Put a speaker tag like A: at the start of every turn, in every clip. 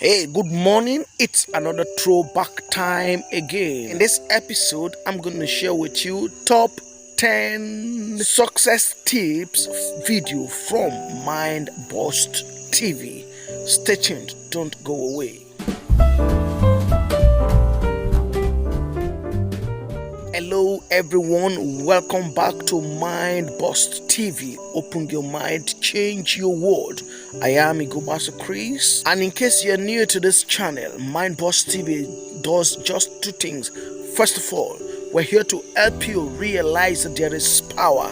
A: Hey, good morning. It's another throwback time again. In this episode, I'm going to share with you top 10 success tips video from Mind Boost TV. Stay tuned, don't go away. Hello everyone, welcome back to Mind Boost TV. Open your mind, change your world. I am Igobasi Chris, and in case you're new to this channel, Mind Boost TV does just two things. First of all, we're here to help you realize that there is power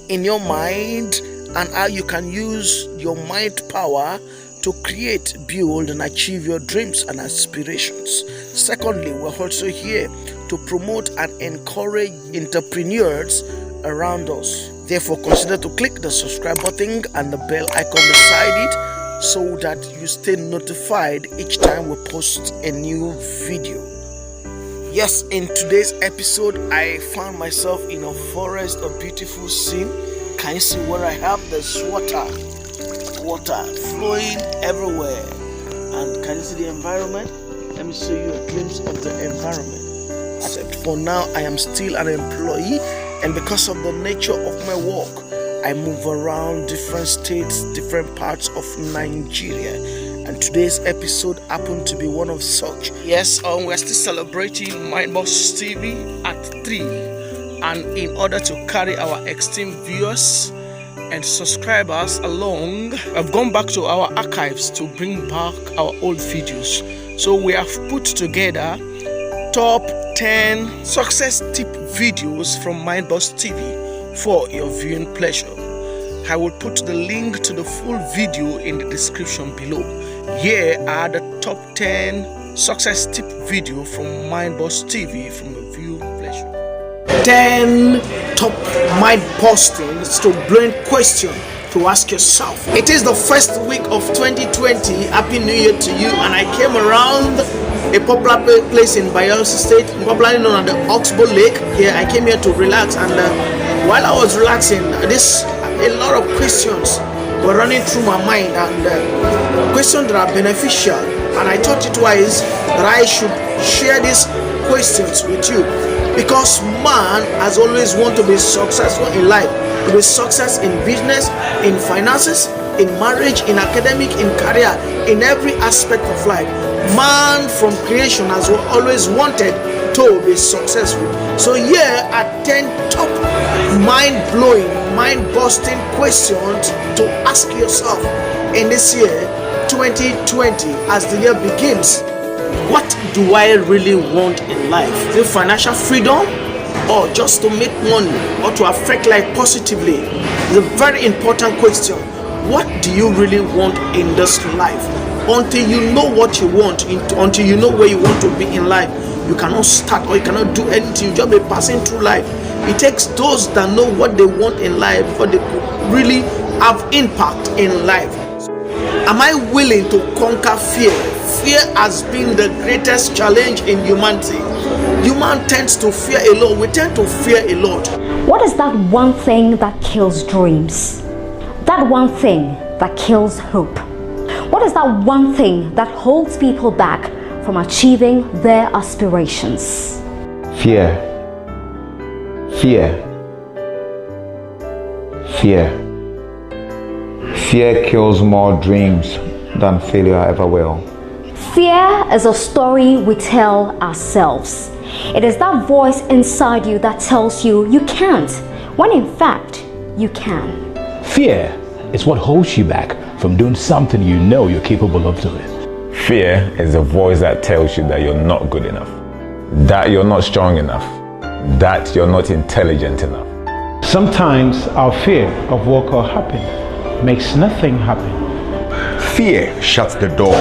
A: in your mind and how you can use your mind power to create, build, and achieve your dreams and aspirations. Secondly, we're also here to promote and encourage entrepreneurs around us. Therefore, consider to click the subscribe button and the bell icon beside it so that you stay notified each time we post a new video. Yes, in today's episode, I found myself in a forest, a beautiful scene. Can you see where I am? There's water flowing everywhere. And can you see the environment? Let me show you a glimpse of the environment. Except for now, I am still an employee, and because of the nature of my work, I move around different states, different parts of Nigeria. And today's episode happened to be one of such. Yes, we're still celebrating Mind Boost TV at 3. And in order to carry our esteemed viewers and subscribers along, I've gone back to our archives to bring back our old videos. So we have put together top 10 success tip videos from Mind Boost TV for your viewing pleasure. I will put the link to the full video in the description below. Here are the top 10 success tip video from Mind Boost TV from your viewing pleasure. 10 top mind postings to brain question to ask yourself. It is the first week of 2020. Happy New Year to you. And I came around a popular place in Bayelsa State, popularly known as the Oxbow Lake. Here I came here to relax, and while I was relaxing, a lot of questions were running through my mind, and questions that are beneficial. And I thought it wise that I should share these questions with you, because man has always wanted to be successful in life, to be success in business, in finances, in marriage, in academic, in career, in every aspect of life. Man from creation has always wanted to be successful. So here are 10 top mind-blowing, mind-busting questions to ask yourself in this year 2020 as the year begins. What do I really want in life? Is it financial freedom, or just to make money, or to affect life positively? It's a very important question. What do you really want in this life? Until you know what you want, until you know where you want to be in life, you cannot start or you cannot do anything. You just be passing through life. It takes those that know what they want in life before they could really have impact in life. Am I willing to conquer fear? Fear has been the greatest challenge in humanity. Human tends to fear a lot. We tend to fear a lot.
B: What is that one thing that kills dreams? That one thing that kills hope? What is that one thing that holds people back from achieving their aspirations?
C: Fear. Fear. Fear. Fear kills more dreams than failure ever will.
B: Fear is a story we tell ourselves. It is that voice inside you that tells you you can't, when in fact you can.
D: Fear is what holds you back from doing something you know you're capable of doing.
E: Fear is a voice that tells you that you're not good enough, that you're not strong enough, that you're not intelligent enough.
F: Sometimes our fear of what could happen makes nothing happen.
G: Fear shuts the door.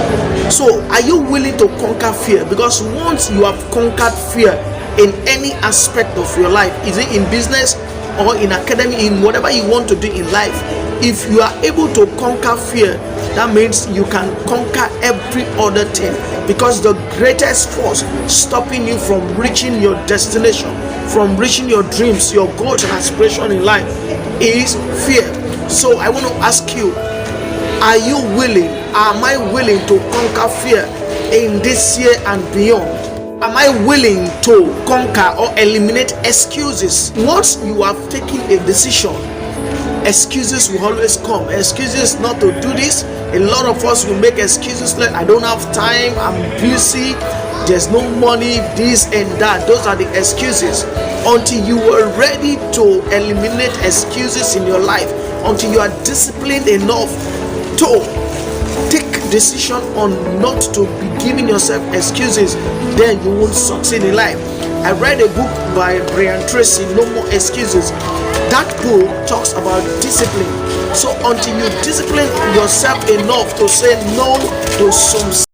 A: So, are you willing to conquer fear? Because once you have conquered fear in any aspect of your life, is it in business or in academy, in whatever you want to do in life, if you are able to conquer fear, that means you can conquer every other thing. Because the greatest force stopping you from reaching your destination, from reaching your dreams, your goals and aspirations in life is fear. So I want to ask you, are you willing? am I willing to conquer fear in this year and beyond? Am I willing to conquer or eliminate excuses? Once you have taken a decision, excuses will always come. Excuses not to do this. A lot of us will make excuses like, I don't have time, I'm busy, there's no money, this and that. Those are the excuses. Until you are ready to eliminate excuses in your life, until you are disciplined enough to take decision on not to be giving yourself excuses, then you won't succeed in life. I read a book by Brian Tracy, No More Excuses. That book talks about discipline. So until you discipline yourself enough to say no to some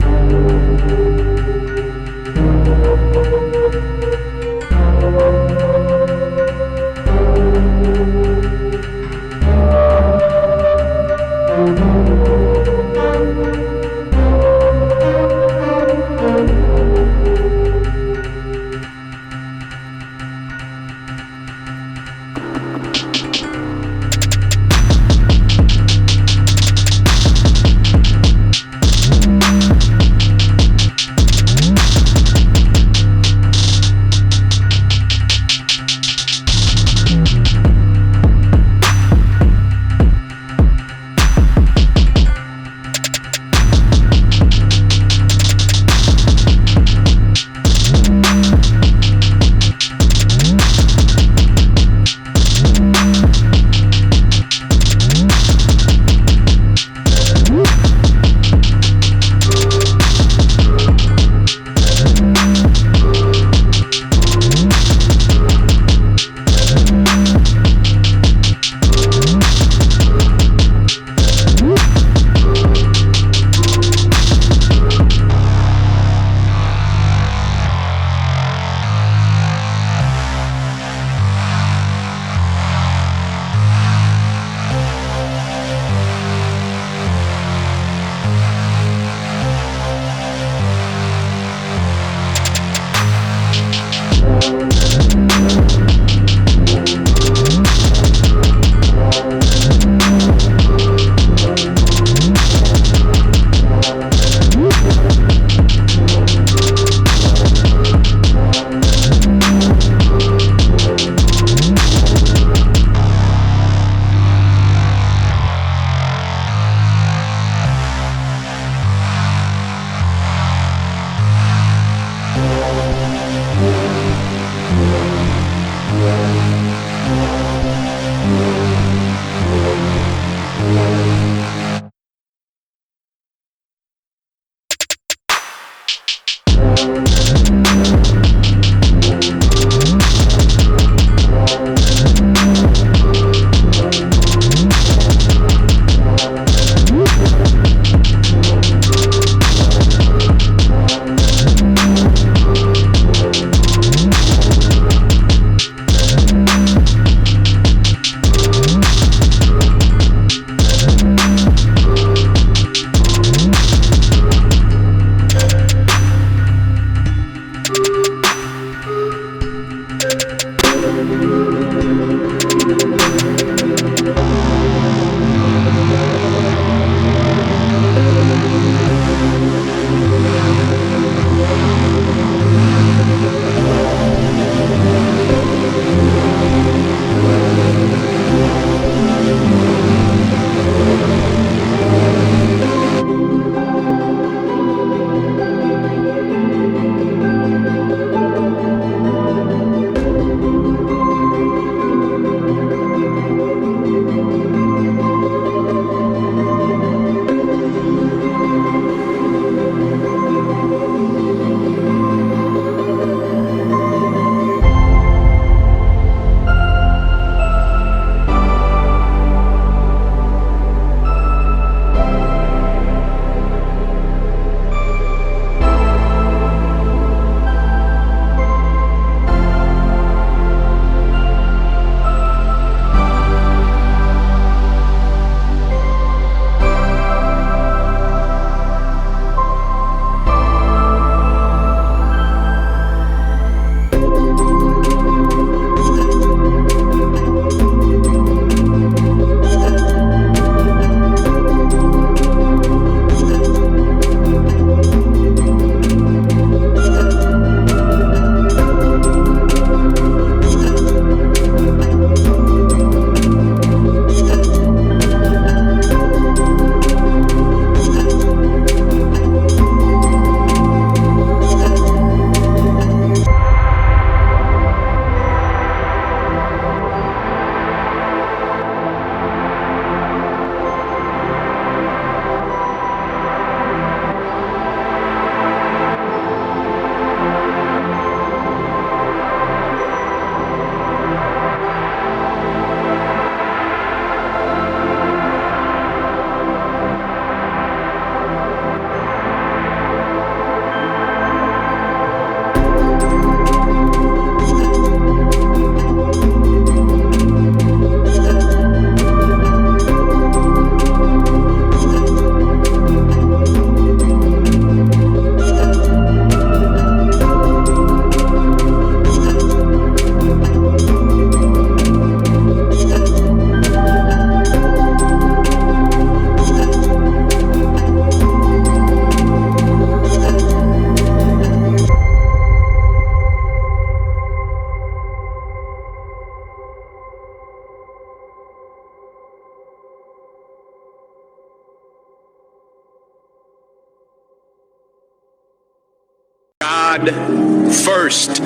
H: God first.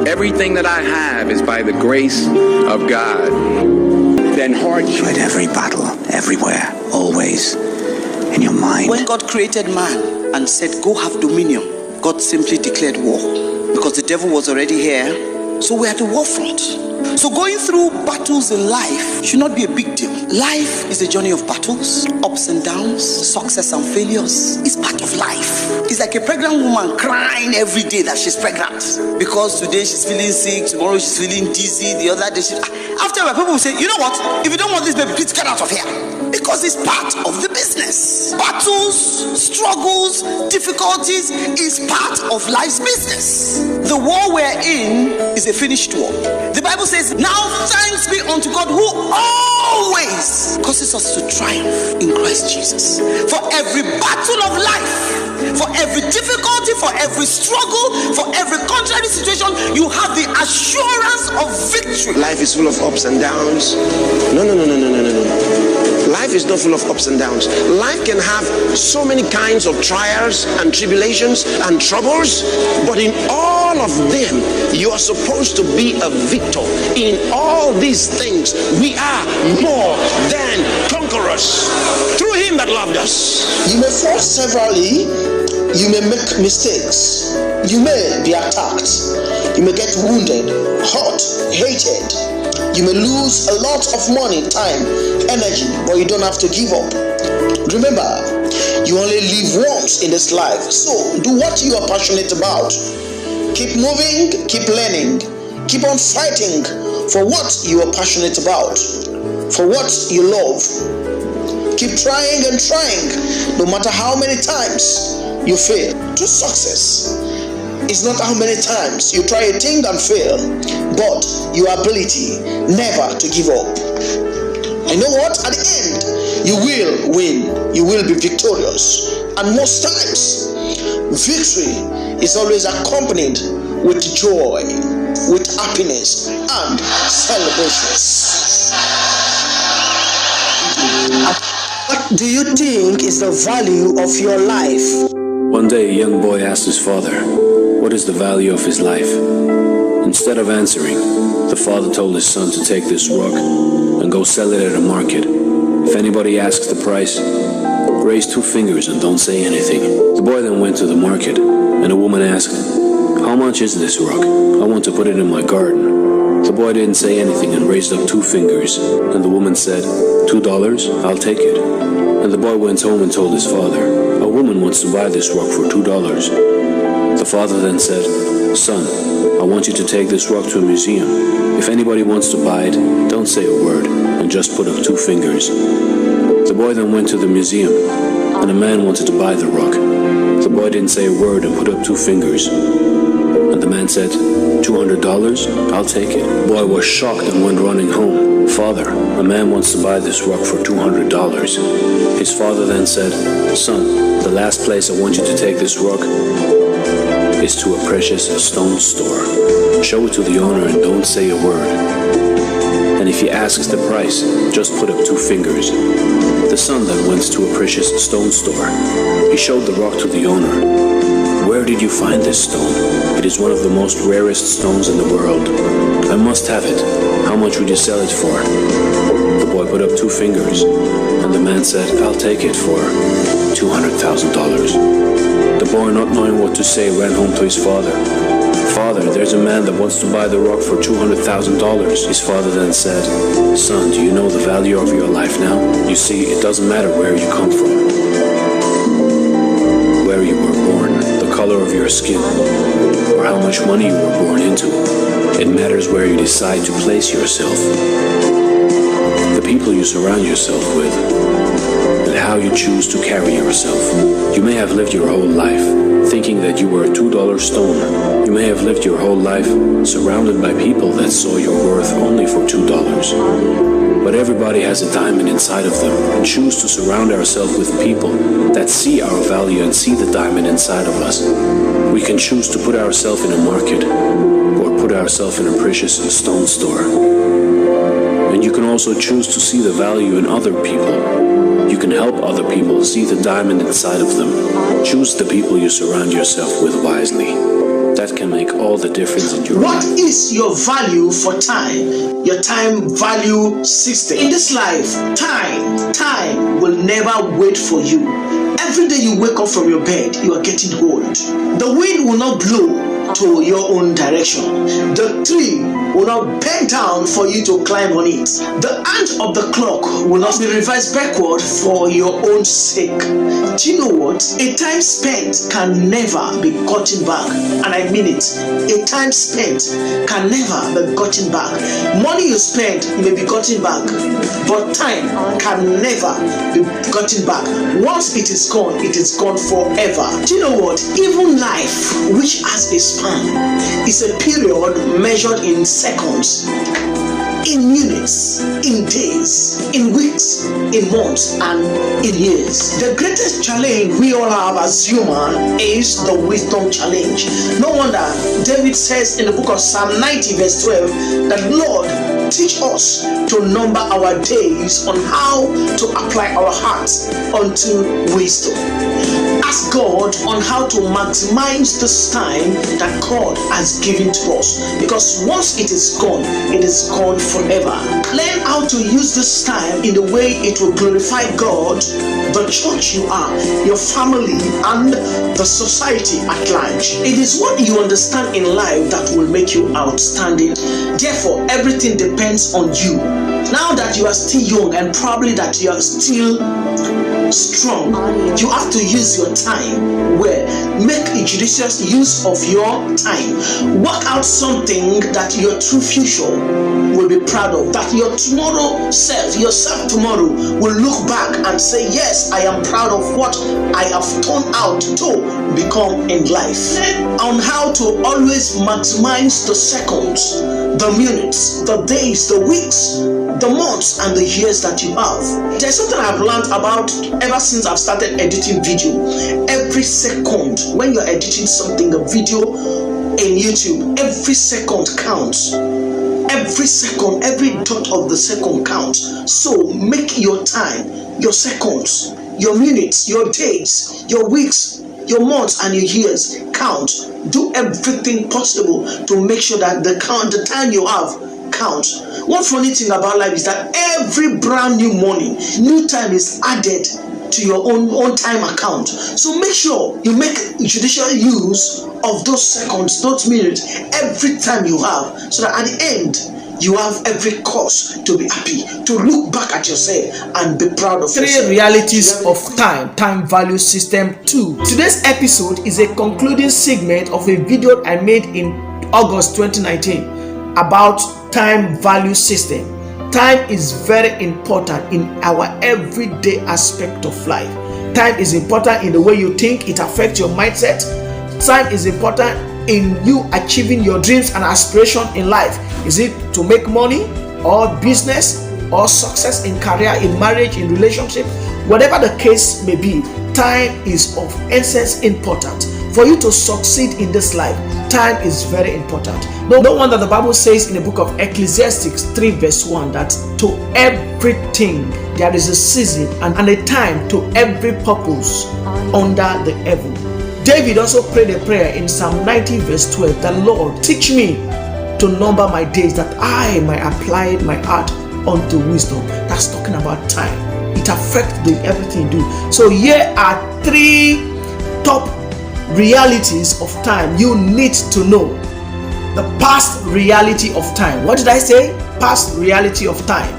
H: Everything that I have is by the grace of God. Then hardship.
I: Fight every battle, everywhere, always, in your mind.
J: When God created man and said, go have dominion, God simply declared war because the devil was already here. So we're at the war front. So going through battles in life should not be a big deal. Life is a journey of battles, ups and downs, success and failures. It's part of life. It's like a pregnant woman crying every day that she's pregnant because today she's feeling sick, tomorrow she's feeling dizzy, the other day after a while people will say, you know what, if you don't want this baby, please get out of here. Because it's part of the business. Battles, struggles, difficulties is part of life's business. The war we're in is a finished war. The Bible says, now thanks be unto God who always causes us to triumph in Christ Jesus. For every battle of life, for every difficulty, for every struggle, for every contrary situation, you have the assurance of victory.
K: Life is full of ups and downs. No. Life is not full of ups and downs. Life can have so many kinds of trials and tribulations and troubles, but in all of them, you are supposed to be a victor. In all these things, we are more than conquerors through him that loved us.
L: You may fall severally, you may make mistakes, you may be attacked, you may get wounded, hurt, hated. You may lose a lot of money, time, energy, but you don't have to give up. Remember, you only live once in this life, so do what you are passionate about. Keep moving, keep learning, keep on fighting for what you are passionate about, for what you love. Keep trying and trying, no matter how many times you fail. True success is not how many times you try a thing and fail, but your ability never to give up. I know what? At the end, you will win. You will be victorious. And most times, victory is always accompanied with joy, with happiness, and celebrations. What do you think is the value of your life?
M: One day, a young boy asked his father, what is the value of his life? Instead of answering, the father told his son to take this rock and go sell it at a market. If anybody asks the price, raise 2 fingers and don't say anything. The boy then went to the market, and a woman asked, how much is this rock? I want to put it in my garden. The boy didn't say anything and raised up 2 fingers, and the woman said, $2? I'll take it. And the boy went home and told his father, a woman wants to buy this rock for $2. The father then said, son, I want you to take this rock to a museum. If anybody wants to buy it, don't say a word and just put up 2 fingers. The boy then went to the museum, and a man wanted to buy the rock. The boy didn't say a word and put up 2 fingers. And the man said, $200? I'll take it. The boy was shocked and went running home. Father, a man wants to buy this rock for $200. His father then said, son, the last place I want you to take this rock is to a precious stone store. Show it to the owner and don't say a word. And if he asks the price, just put up 2 fingers. The son then went to a precious stone store. He showed the rock to the owner. Where did you find this stone? It is one of the most rarest stones in the world. I must have it. How much would you sell it for? The boy put up 2 fingers, and the man said, I'll take it for $200,000. The boy, not knowing what to say, ran home to his father. Father, there's a man that wants to buy the rock for $200,000. His father then said, son, do you know the value of your life now? You see, it doesn't matter where you come from, where you were born, the color of your skin, or how much money you were born into. It matters where you decide to place yourself, the people you surround yourself with, and how you choose to carry yourself. You may have lived your whole life thinking that you were a $2 stone. You may have lived your whole life surrounded by people that saw your worth only for $2. But everybody has a diamond inside of them, and choose to surround ourselves with people that see our value and see the diamond inside of us. We can choose to put ourselves in a market or put ourselves in a precious stone store. And you can also choose to see the value in other people. You can help other people see the diamond inside of them. Choose the people you surround yourself with wisely. that can make all the difference in your
L: What
M: life.
L: is your value for time? Your time value system. In this life, time will never wait for you. Every day you wake up from your bed, you are getting old. The wind will not blow to your own direction. The tree will not bend down for you to climb on it. The hand of the clock will not be reversed backward for your own sake. Do you know what? A time spent can never be gotten back. And I mean it. A time spent can never be gotten back. Money you spend may be gotten back, but time can never be gotten back. Once it is gone forever. Do you know what? Even life, which has a span, is a period measured in seconds, in minutes, in days, in weeks, in months, and in years. The greatest challenge we all have as human is the wisdom challenge. No wonder David says in the book of Psalm 90 verse 12 that, Lord, teach us to number our days on how to apply our hearts unto wisdom. Ask God on how to maximize this time that God has given to us, because once it is gone forever. Learn how to use this time in the way it will glorify God, the church you are, your family, and the society at large. It is what you understand in life that will make you outstanding. Therefore, everything depends on you. Now that you are still young and probably that you are still strong, you have to use your time well. Make a judicious use of your time. Work out something that your true future will be proud of, that your tomorrow self, yourself tomorrow, will look back and say, yes, I am proud of what I have turned out to become in life. On how to always maximize the seconds, the minutes, the days, the weeks, the months, and the years that you have. There's something I've learned about ever since I've started editing video. Every second, when you're editing something, a video in YouTube, every second counts. Every second, every dot of the second counts. So make your time, your seconds, your minutes, your days, your weeks, your months, and your years count. Do everything possible to make sure that the time you have counts. One funny thing about life is that every brand new morning, new time is added to your own time account. So make sure you make judicial use of those seconds, those minutes, every time you have, so that at the end you have every cause to be happy, to look back at yourself and be proud of yourself.
A: 3 realities of time value system 2. Today's episode is a concluding segment of a video I made in August 2019 about time value system. Time is very important in our everyday aspect of life. Time is important in the way you think, it affects your mindset. Time is important in you achieving your dreams and aspirations in life. Is it to make money or business or success in career, in marriage, in relationship? Whatever the case may be, time is of essence important. For you to succeed in this life, time is very important. No wonder the Bible says in the book of Ecclesiastes 3 verse 1 that to everything there is a season and a time to every purpose under the heaven. David also prayed a prayer in Psalm 90 verse 12 that, Lord, teach me to number my days that I might apply my heart unto wisdom. That's talking about time. It affects everything you do. So here are 3 top realities of time you need to know. The past reality of time. What did I say? Past reality of time.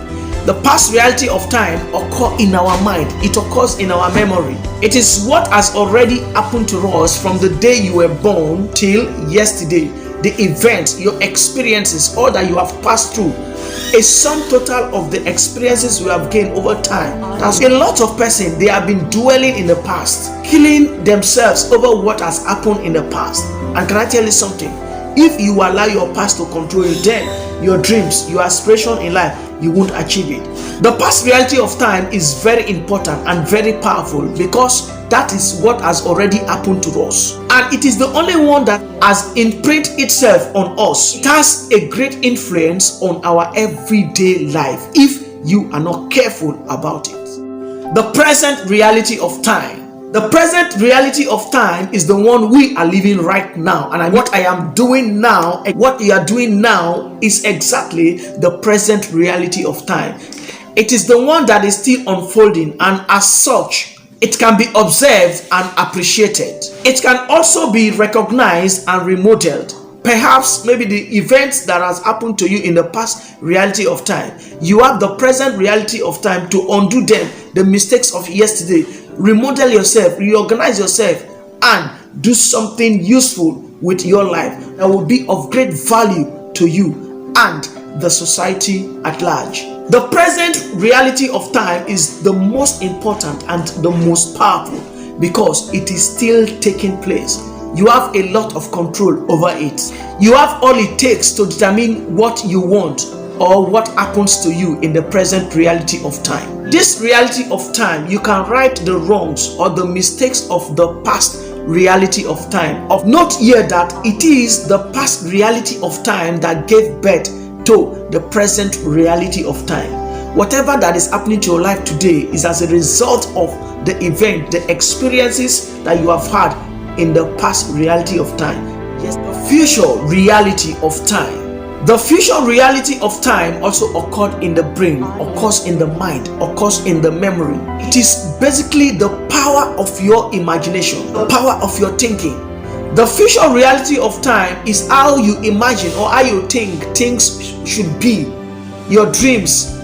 A: The past reality of time occurs in our mind. It occurs in our memory. It is what has already happened to us from the day you were born till yesterday. The events, your experiences, all that you have passed through. A sum total of the experiences you have gained over time. That's a lot of persons, they have been dwelling in the past, killing themselves over what has happened in the past. And can I tell you something? If you allow your past to control you, then your dreams, your aspiration in life, you won't achieve it. The past reality of time is very important and very powerful because that is what has already happened to us. And it is the only one that has imprinted itself on us. It has a great influence on our everyday life if you are not careful about it. The present reality of time. The present reality of time is the one we are living right now. And what I am doing now, and what you are doing now, is exactly the present reality of time. It is the one that is still unfolding, and as such, it can be observed and appreciated. It can also be recognized and remodeled. Perhaps maybe the events that has happened to you in the past reality of time, you have the present reality of time to undo them, the mistakes of yesterday, remodel yourself, reorganize yourself, and do something useful with your life that will be of great value to you and the society at large. The present reality of time is the most important and the most powerful because it is still taking place. You have a lot of control over it. You have all it takes to determine what you want or what happens to you in the present reality of time. This reality of time, you can right the wrongs or the mistakes of the past reality of time. Note here that it is the past reality of time that gave birth to the present reality of time. Whatever that is happening to your life today is as a result of the event, the experiences that you have had in the past reality of time. Yes, the future reality of time. The future reality of time also occurred in the brain, occurs in the mind, occurs in the memory. It is basically the power of your imagination, the power of your thinking. The future reality of time is how you imagine or how you think things should be. Your dreams,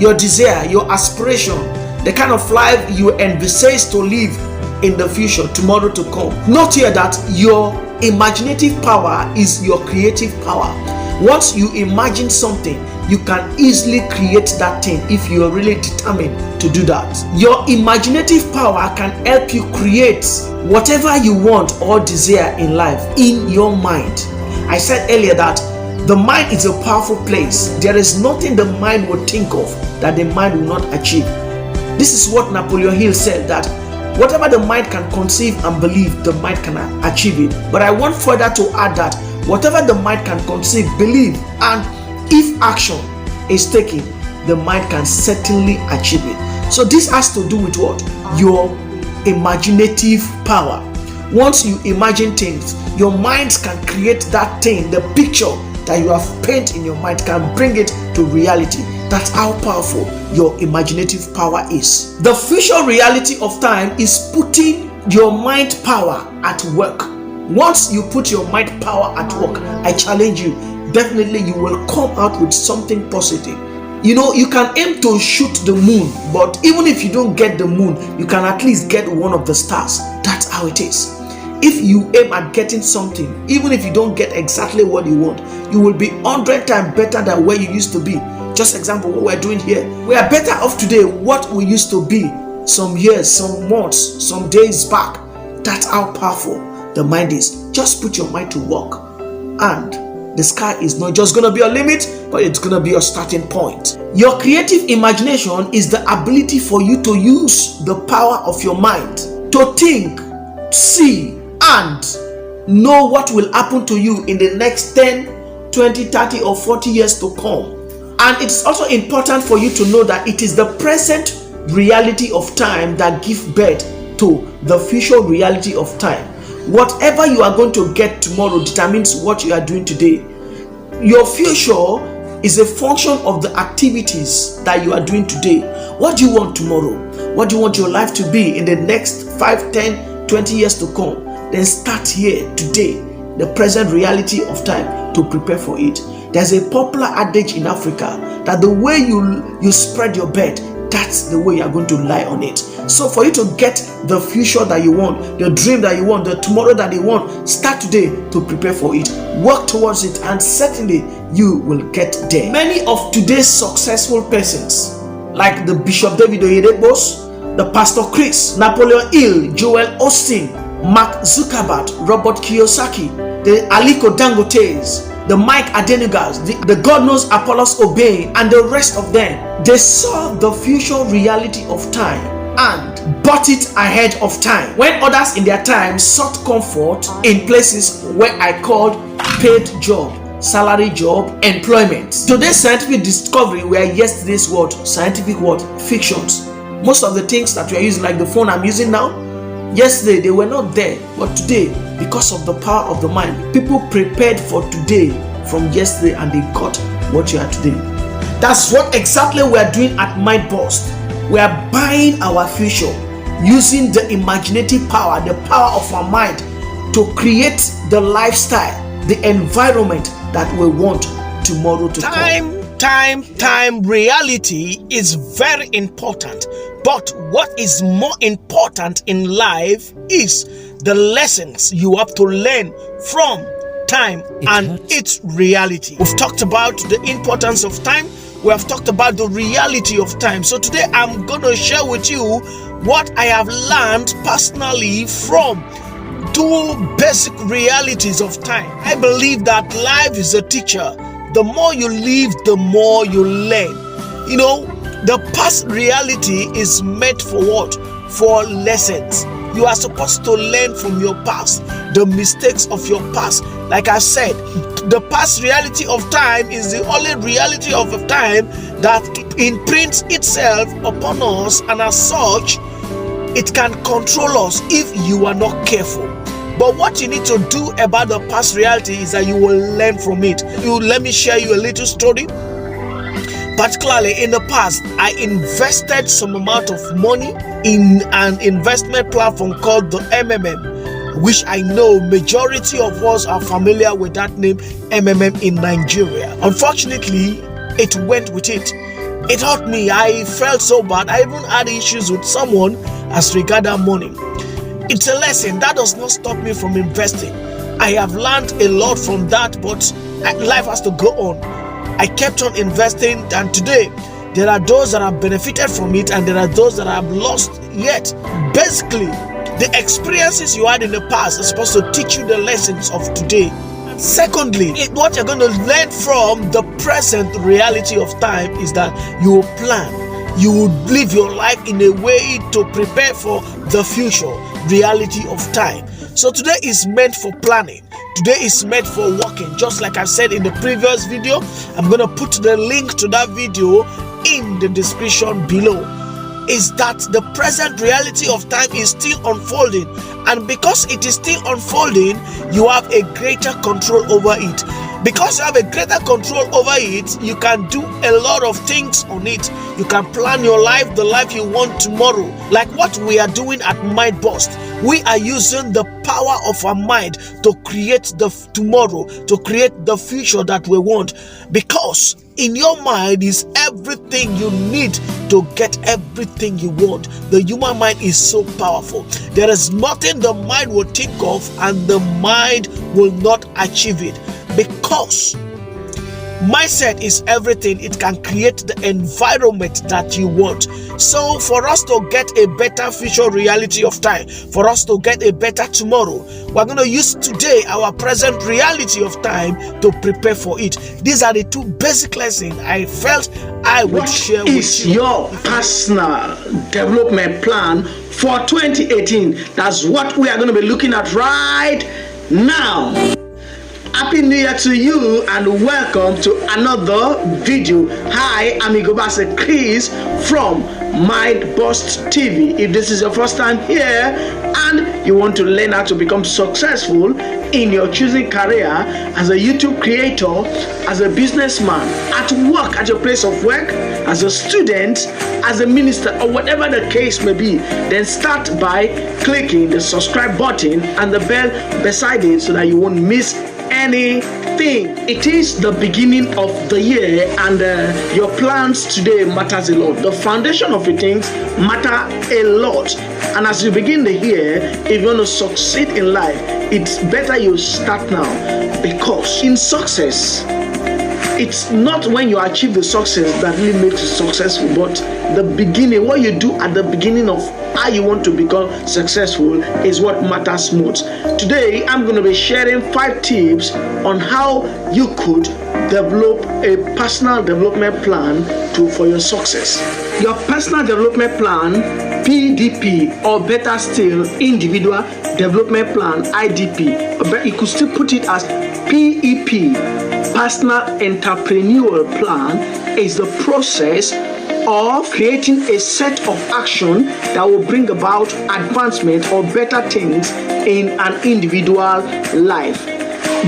A: your desire, your aspiration, the kind of life you envisage to live in the future, tomorrow to come. Note here that your imaginative power is your creative power. Once you imagine something, you can easily create that thing if you are really determined to do that. Your imaginative power can help you create whatever you want or desire in life in your mind. I said earlier that the mind is a powerful place. There is nothing the mind will think of that the mind will not achieve. This is what Napoleon Hill said, that whatever the mind can conceive and believe, the mind can achieve it. But I want further to add that whatever the mind can conceive, believe, and if action is taken, the mind can certainly achieve it. So this has to do with what? Your imaginative power. Once you imagine things, your mind can create that thing, the picture that you have painted in your mind can bring it to reality. That's how powerful your imaginative power is. The future reality of time is putting your mind power at work. Once you put your mind power at work, I challenge you, definitely you will come out with something positive. You know, you can aim to shoot the moon, but even if you don't get the moon, you can at least get one of the stars. That's how it is. If you aim at getting something, even if you don't get exactly what you want, you will be 100 times better than where you used to be. Just example, what we're doing here. We are better off today what we used to be some years, some months, some days back. That's how powerful the mind is. Just put your mind to work, and the sky is not just gonna be a limit, but it's gonna be a starting point. Your creative imagination is the ability for you to use the power of your mind to think, see, and know what will happen to you in the next 10, 20, 30, or 40 years to come. And it's also important for you to know that it is the present reality of time that gives birth to the future reality of time. Whatever you are going to get tomorrow determines what you are doing today. Your future is a function of the activities that you are doing today. What do you want tomorrow? What do you want your life to be in the next 5, 10, 20 years to come? Then start here today, the present reality of time, to prepare for it. There's a popular adage in Africa that the way you spread your bed, that's the way you're going to lie on it. So for you to get the future that you want, the dream that you want, the tomorrow that you want, start today to prepare for it. Work towards it, and certainly you will get there. Many of today's successful persons, like the Bishop David Oyedepo's, the Pastor Chris, Napoleon Hill, Joel Osteen, Mark Zuckerberg, Robert Kiyosaki, the Aliko Dangotes, the Mike Adenugas, the God knows Apollos Obey, and the rest of them, they saw the future reality of time and bought it ahead of time, when others in their time sought comfort in places where I called paid job, salary job, employment. Today's scientific discovery were yesterday's scientific fictions. Most of the things that we are using, like the phone I'm using now, Yesterday they were not there, but today, because of the power of the mind, people prepared for today from yesterday and they got what you are today. That's what exactly we are doing at Mind Burst. We are buying our future using the imaginative power, the power of our mind to create the lifestyle, the environment that we want tomorrow to come. Time, reality is very important. But what is more important in life is the lessons you have to learn from time and its reality. We've talked about the importance of time. We have talked about the reality of time. So today I'm going to share with you what I have learned personally from two basic realities of time. I believe that life is a teacher. The more you live, the more you learn. You know, the past reality is meant for what? For lessons. You are supposed to learn from your past, the mistakes of your past. Like I said, the past reality of time is the only reality of time that imprints itself upon us, and as such, it can control us if you are not careful. But what you need to do about the past reality is that you will learn from it. Let me share you a little story. Particularly in the past, I invested some amount of money in an investment platform called the MMM, which I know majority of us are familiar with that name, MMM, in Nigeria. Unfortunately, it went with it. It hurt me. I felt so bad. I even had issues with someone as regard that money. It's a lesson. That does not stop me from investing. I have learned a lot from that, but life has to go on. I kept on investing, and today there are those that have benefited from it and there are those that have lost yet. Basically, the experiences you had in the past are supposed to teach you the lessons of today. Secondly, what you're going to learn from the present reality of time is that you will plan. You will live your life in a way to prepare for the future reality of time. So today is meant for planning. Today is meant for working. Just like I said in the previous video, I'm going to put the link to that video in the description below. Is that the present reality of time is still unfolding, and because it is still unfolding, you have a greater control over it. Because you have a greater control over it, you can do a lot of things on it. You can plan your life, the life you want tomorrow. Like what we are doing at Mind Burst. We are using the power of our mind to create the tomorrow, to create the future that we want. Because in your mind is everything you need to get everything you want. The human mind is so powerful. There is nothing the mind will think of and the mind will not achieve it. Because mindset is everything. It can create the environment that you want. So for us to get a better future reality of time, for us to get a better tomorrow, we're going to use today our present reality of time to prepare for it. These are the two basic lessons I felt I would share with you.
L: What is your personal development plan for 2018? That's what we are going to be looking at right now. Happy New Year to you and welcome to another video. Hi, I'm Igobasi Chris from Mind Burst TV. If this is your first time here and you want to learn how to become successful in your choosing career as a YouTube creator, as a businessman, at work, at your place of work, as a student, as a minister, or whatever the case may be, then start by clicking the subscribe button and the bell beside it so that you won't miss anything. It is the beginning of the year and your plans today matters a lot. The foundation of your things matter a lot, and as you begin the year, if you want to succeed in life, it's better you start now, because in success, it's not when you achieve the success that really makes you successful, but the beginning, what you do at the beginning of how you want to become successful is what matters most. Today, I'm going to be sharing 5 tips on how you could develop a personal development plan for your success. Your personal development plan, PDP, or better still, individual development plan, IDP. But you could still put it as PEP, personal entrepreneurial plan, is the process or creating a set of action that will bring about advancement or better things in an individual life.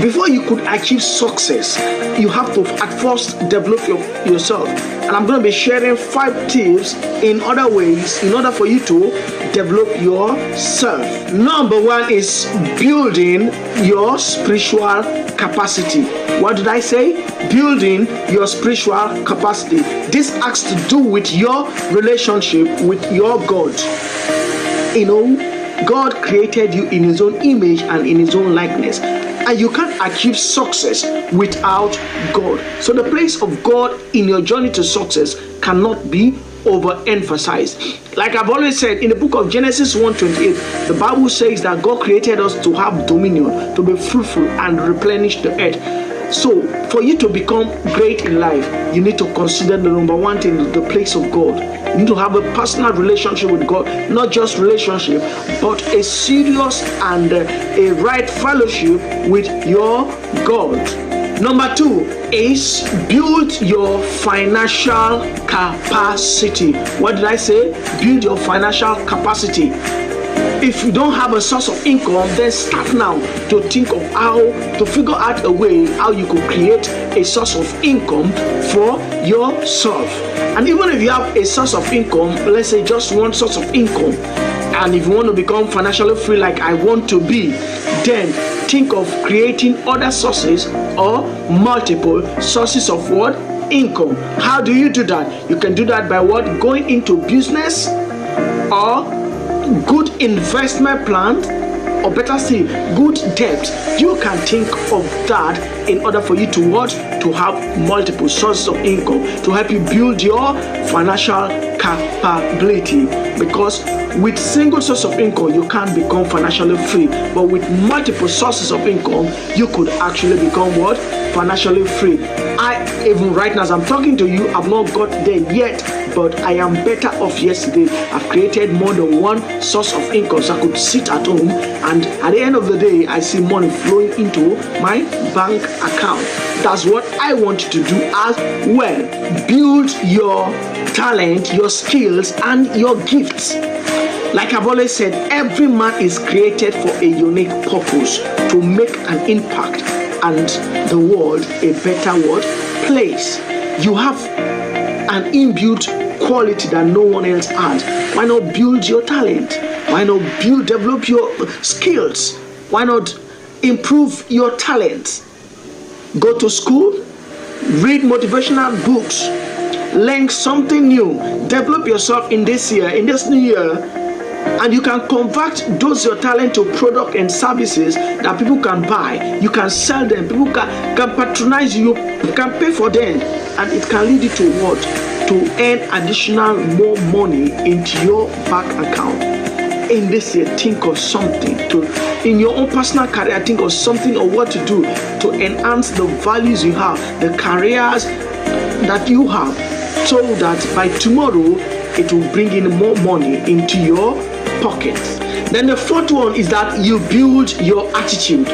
L: Before you could achieve success, you have to at first develop yourself. And I'm going to be sharing 5 tips in other ways in order for you to develop yourself. Number 1 is building your spiritual capacity. What did I say? Building your spiritual capacity. This has to do with your relationship with your God. You know, God created you in His own image and in His own likeness. And you can't achieve success without God. So the place of God in your journey to success cannot be overemphasized. Like I've always said, in the book of Genesis 1:28, the Bible says that God created us to have dominion, to be fruitful and replenish the earth. So for you to become great in life, you need to consider the number 1 thing, the place of God. You need to have a personal relationship with God, not just relationship, but a serious and a right fellowship with your God. Number 2 is build your financial capacity. What did I say? Build your financial capacity. If you don't have a source of income, then start now to think of how to figure out a way how you could create a source of income for yourself. And even if you have a source of income, let's say just one source of income, and if you want to become financially free like I want to be, then think of creating other sources or multiple sources of what? Income. How do you do that? You can do that by what? Going into business or good investment plan, or better still, good debt. You can think of that in order for you to what? To have multiple sources of income to help you build your financial capability. Because with single source of income, you can't become financially free. But with multiple sources of income, you could actually become what? Financially free. Even right now as I'm talking to you, I've not got there yet, but I am better off yesterday. I've created more than one source of income, so I could sit at home and at the end of the day, I see money flowing into my bank account. That's what I want you to do as well. Build your talent, your skills, and your gifts. Like I've always said, every man is created for a unique purpose, to make an impact and the world a better world place. You have an inbuilt quality that no one else has. Why not build your talent? Why not develop your skills? Why not improve your talents? Go to school, read motivational books, learn something new, develop yourself in this year, in this new year, and you can convert those your talent to product and services that people can buy. You can sell them. People can patronize you. You can pay for them, and it can lead you to what? To earn additional more money into your bank account. In this year, think of something in your own personal career. Think of something or what to do to enhance the values you have, the careers that you have, so that by tomorrow it will bring in more money into your pockets. Then the 4th one is that you build your attitude.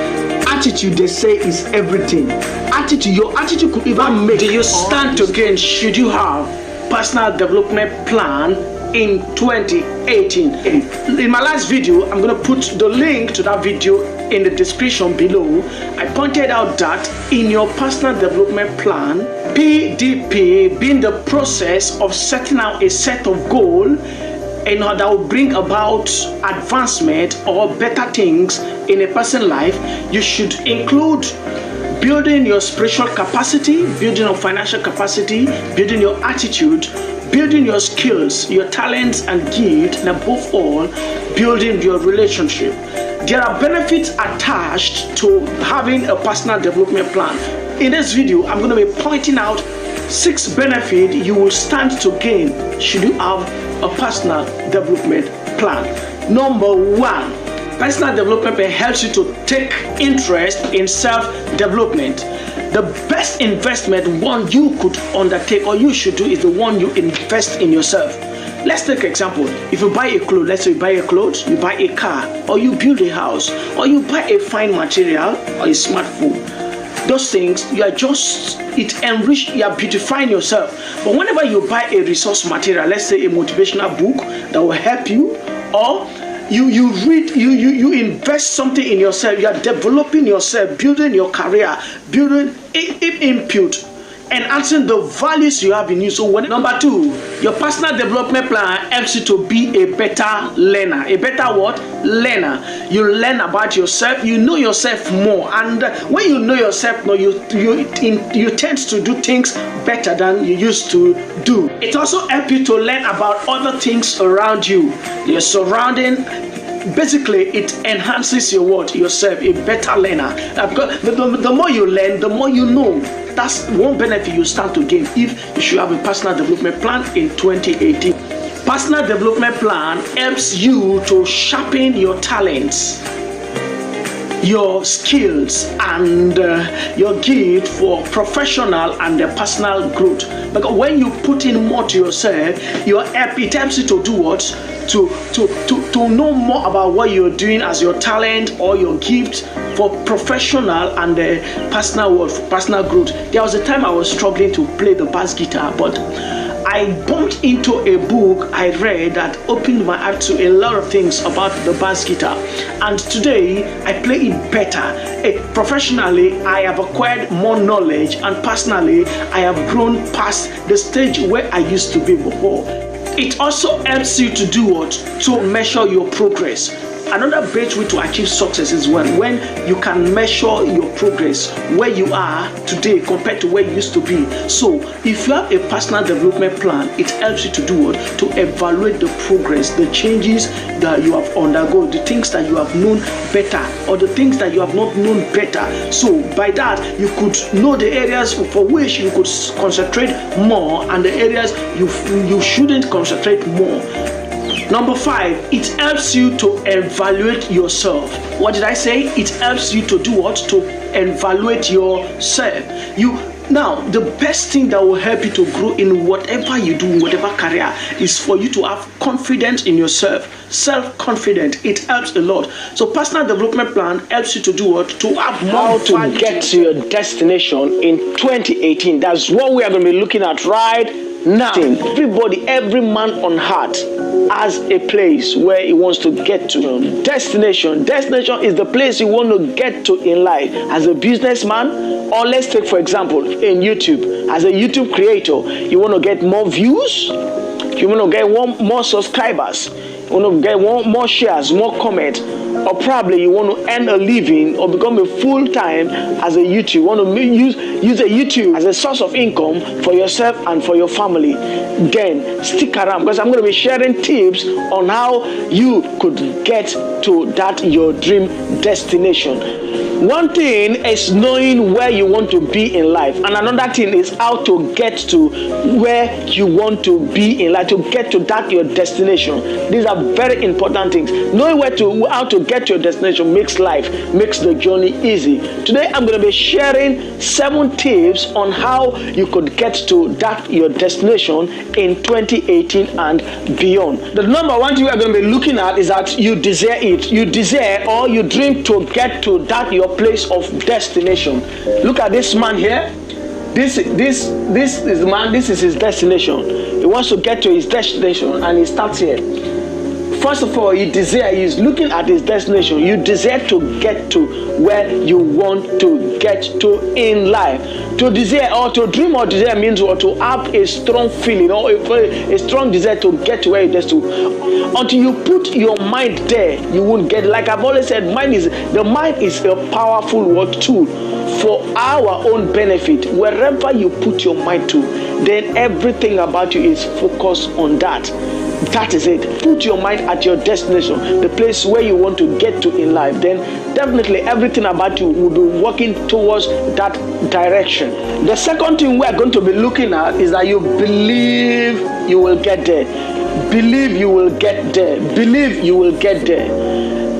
L: Attitude, they say, is everything. Attitude, your attitude could even make. Do you stand to gain? Should you have personal development plan in 2018? In my last video, I'm going to put the link to that video in the description below. I pointed out that in your personal development plan, PDP being the process of setting out a set of goals in order that will bring about advancement or better things in a person's life, you should include building your spiritual capacity, building your financial capacity, building your attitude, building your skills, your talents and gifts, and above all, building your relationship. There are benefits attached to having a personal development plan. In this video, I'm going to be pointing out 6 benefits you will stand to gain should you have a personal development plan. Number 1, personal development plan helps you to take interest in self-development. The best investment one you could undertake or you should do is the one you invest in yourself. Let's take an example. If you buy a clothes, let's say you buy a clothes, you buy a car, or you build a house, or you buy a fine material or a smartphone.
N: those things, it enrich, you are beautifying yourself. But whenever you buy a resource material, let's say a motivational book that will help you, or you read, you invest something in yourself, you are developing yourself, building your career, building input, enhancing the values you have in you. So number 2, your personal development plan helps you to be a better learner. A better what? Learner. You learn about yourself, you know yourself more, and when you know yourself more, you tend to do things better than you used to do. It also helps you to learn about other things around you, your surrounding. Basically, it enhances yourself, a better learner. Because the more you learn, the more you know. That's one benefit you stand to gain if you should have a personal development plan in 2018. Personal development plan helps you to sharpen your talents, your skills, and your gift for professional and personal growth. Because when you put in more to yourself, it helps you to do what? To know more about what you're doing as your talent or your gift for professional and personal growth. There was a time I was struggling to play the bass guitar, but I bumped into a book I read that opened my eye to a lot of things about the bass guitar, and today I play it better. Professionally, I have acquired more knowledge, and personally, I have grown past the stage where I used to be before. It also helps you to do what? To measure your progress. Another great way to achieve success is when you can measure your progress, where you are today compared to where you used to be. So if you have a personal development plan, it helps you to do what? To evaluate the progress, the changes that you have undergone, the things that you have known better, or the things that you have not known better. So by that, you could know the areas for which you could concentrate more and the areas you shouldn't concentrate more. Number 5, it helps you to evaluate yourself. What did I say? It helps you to do what? To evaluate yourself. Now, the best thing that will help you to grow in whatever you do, in whatever career, is for you to have confidence in yourself. Self-confidence. It helps a lot. So personal development plan helps you to do what? To have more to get to your destination in 2018. That's what we are going to be looking at right now. Everybody, every man on earth has a place where he wants to get to. Destination is the place you want to get to in life. As a businessman, or let's take for example in YouTube, as a YouTube creator, you want to get more views, you want to get more subscribers, you want to get more shares, more comments, or probably you want to earn a living or become a full-time as a YouTube. You want to use a YouTube as a source of income for yourself and for your family. Then stick around, because I'm going to be sharing tips on how you could get to that your dream destination. One thing is knowing where you want to be in life, and another thing is how to get to where you want to be in life, to get to that your destination. These are very important things. Knowing how to get to your destination makes the journey easy. Today I'm going to be sharing 7 tips on how you could get to that your destination in 2018 and beyond. The number 1 thing we are going to be looking at is that you desire it. You desire or you dream to get to that your place of destination. Look at this man here. This is the man. This is his destination. He wants to get to his destination, and he starts here. First of all, he's looking at his destination. You desire to get to where you want to get to in life. To desire or to dream or desire means or to have a strong feeling or a strong desire to get to where you get to. Until you put your mind there, you won't get. Like I've always said, the mind is a powerful tool for our own benefit. Wherever you put your mind to, then everything about you is focused on that. That is it. Put your mind at your destination, the place where you want to get to in life. Then definitely everything about you will be working towards that direction. The second thing we are going to be looking at is that you believe you will get there. Believe you will get there. Believe you will get there.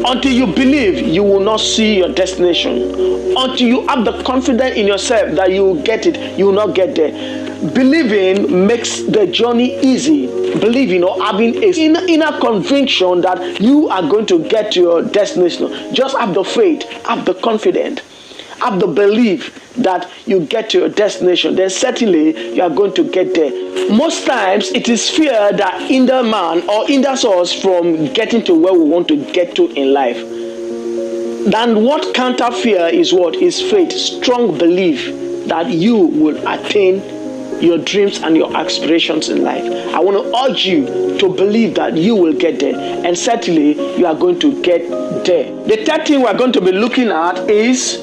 N: Until you believe, you will not see your destination. Until you have the confidence in yourself that you will get it, you will not get there. Believing makes the journey easy. Believing or having a inner conviction that you are going to get to your destination. Just have the faith, have the confidence. have the belief that you get to your destination, then certainly you are going to get there. Most times it is fear that hinders man or hinders us from getting to where we want to get to in life. Then what counter fear is what? Is faith, strong belief that you will attain your dreams and your aspirations in life. I want to urge you to believe that you will get there, and certainly you are going to get there. The third thing we're going to be looking at is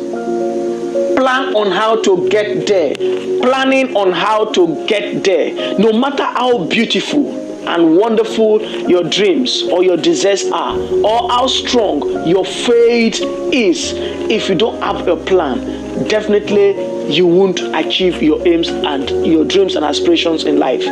N: plan on how to get there. Planning on how to get there. No matter how beautiful and wonderful your dreams or your desires are, or how strong your faith is, if you don't have a plan, definitely you won't achieve your aims and your dreams and aspirations in life.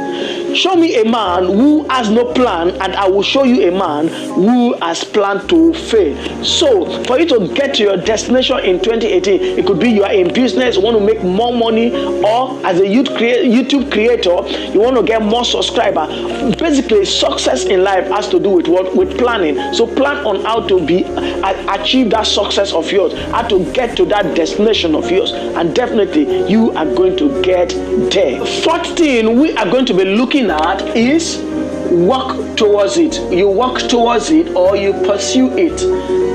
N: Show me a man who has no plan, and I will show you a man who has planned to fail. So for you to get to your destination in 2018, it could be you are in business, you want to make more money, or as a YouTube creator, you want to get more subscribers. Basically, success in life has to do with what? With planning. So plan on how to achieve that success of yours, how to get to that destination of yours, and definitely you are going to get there. Fourth thing we are going to be looking at is work towards it. You work towards it, or you pursue it.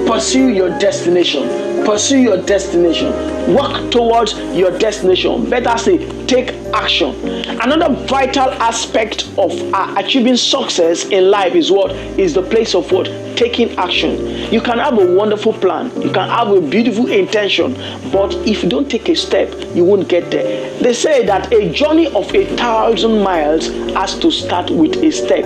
N: Pursue your destination. Pursue your destination. Work towards your destination. Better say, take action. Another vital aspect of achieving success in life is what? Is the place of what? Taking action. You can have a wonderful plan, you can have a beautiful intention, but if you don't take a step, you won't get there. They say that a journey of 1,000 miles has to start with a step.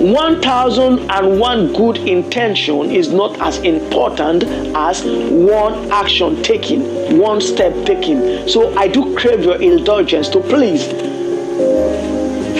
N: 1,001 good intention is not as important as one action taken, one step taken. So I do crave your indulgence to please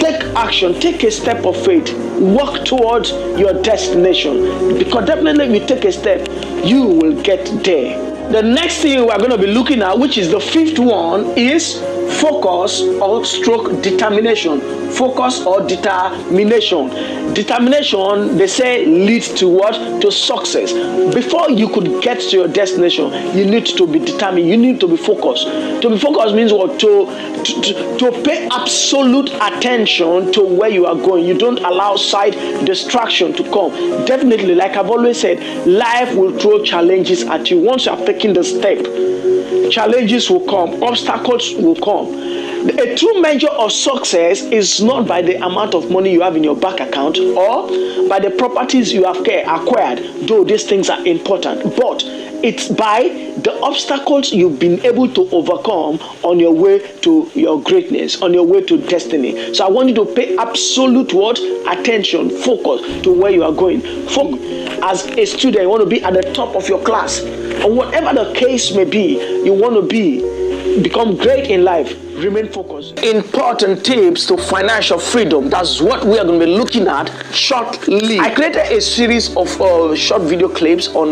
N: take action, take a step of faith, work towards your destination, because definitely if you take a step, you will get there. The next thing we're going to be looking at, which is the fifth one, is focus or stroke determination. Focus or determination. Determination, they say, leads to what? To success. Before you could get to your destination, you need to be determined. You need to be focused. To be focused means what? To pay absolute attention to where you are going. You don't allow side distraction to come. Definitely, like I've always said, life will throw challenges at you. Once you have taken the step, challenges will come, obstacles will come. A true measure of success is not by the amount of money you have in your bank account or by the properties you have acquired, though these things are important, but it's by the obstacles you've been able to overcome on your way to your greatness, on your way to destiny. So I want you to pay absolute what? Attention, focus to where you are going. As a student, you want to be at the top of your class, or whatever the case may be, you want to become great in life. Remain focused. Important tips to financial freedom. That's what we are going to be looking at shortly. I created a series of short video clips on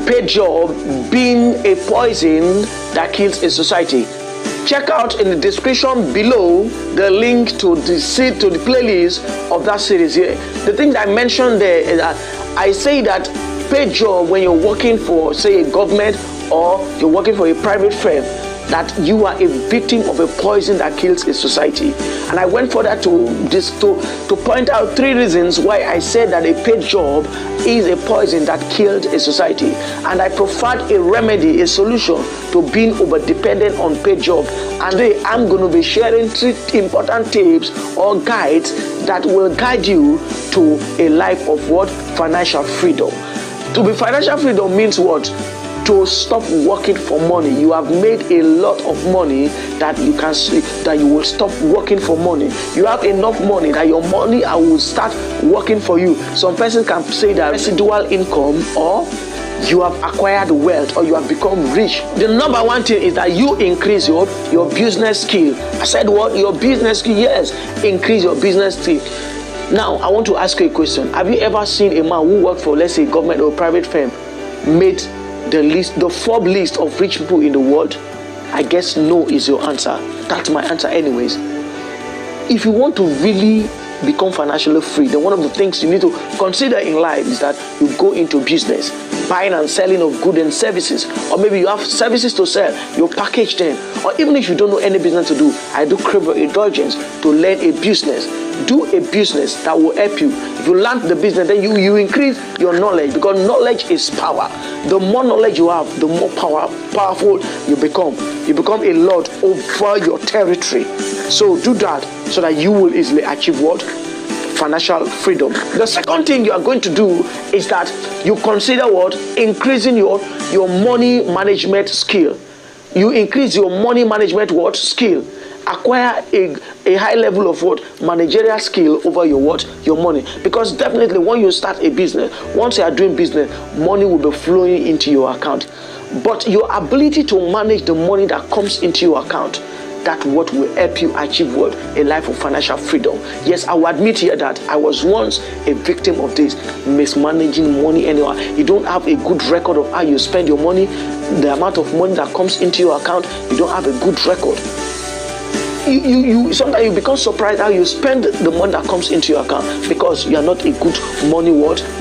N: paid job being a poison that kills a society. Check out in the description below the link to the playlist of that series here. The things I mentioned there is that I say that paid job, when you're working for, say, a government or you're working for a private firm, that you are a victim of a poison that kills a society. And I went further to point out 3 reasons why I said that a paid job is a poison that killed a society. And I provide a remedy, a solution to being over-dependent on paid job. And today I'm going to be sharing 3 important tips or guides that will guide you to a life of what? Financial freedom. To be financial freedom means what? To stop working for money. You have made a lot of money that you can see that you will stop working for money. You have enough money that your money will start working for you. Some persons can say that residual income, or you have acquired wealth, or you have become rich. The number one thing is that you increase your business skill. I said what? Your business skill. Yes, increase your business skill. Now I want to ask you a question. Have you ever seen a man who worked for, let's say, government or private firm made the Forbes list of rich people in the world? I guess no is your answer. That's my answer anyways. If you want to really become financially free, then one of the things you need to consider in life is that you go into business, buying and selling of goods and services, or maybe you have services to sell, you package them, or even if you don't know any business to do, I do crave your indulgence to learn a business. Do a business that will help you. If you learn the business, then you increase your knowledge, because knowledge is power. The more knowledge you have, the more powerful you become. You become a lord over your territory. So do that so that you will easily achieve what? Financial freedom. The second thing you are going to do is that you consider what? Increasing your money management skill. You increase your money management what? Skill. Acquire a high level of what? Managerial skill over your what? Your money. Because definitely when you start a business, once you are doing business, money will be flowing into your account. But your ability to manage the money that comes into your account, that's what will help you achieve what? A life of financial freedom. Yes, I will admit here that I was once a victim of this, mismanaging money anyhow. You don't have a good record of how you spend your money, the amount of money that comes into your account, you don't have a good record. You sometimes you become surprised how you spend the money that comes into your account because you are not a good money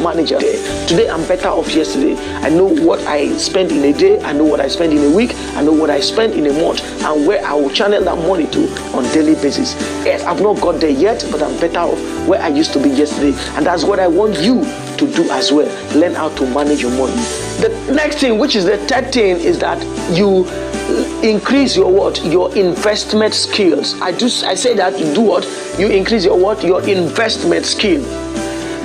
N: manager. Today I'm better off yesterday. I know what I spend in a day, I know what I spend in a week, I know what I spend in a month, and where I will channel that money to on daily basis. Yes, I've not got there yet, but I'm better off where I used to be yesterday, and that's what I want you to do as well. Learn how to manage your money. The next thing, which is the third thing, is that you increase your what? Your investment skills. I say that you do what? You increase your what? Your investment skill.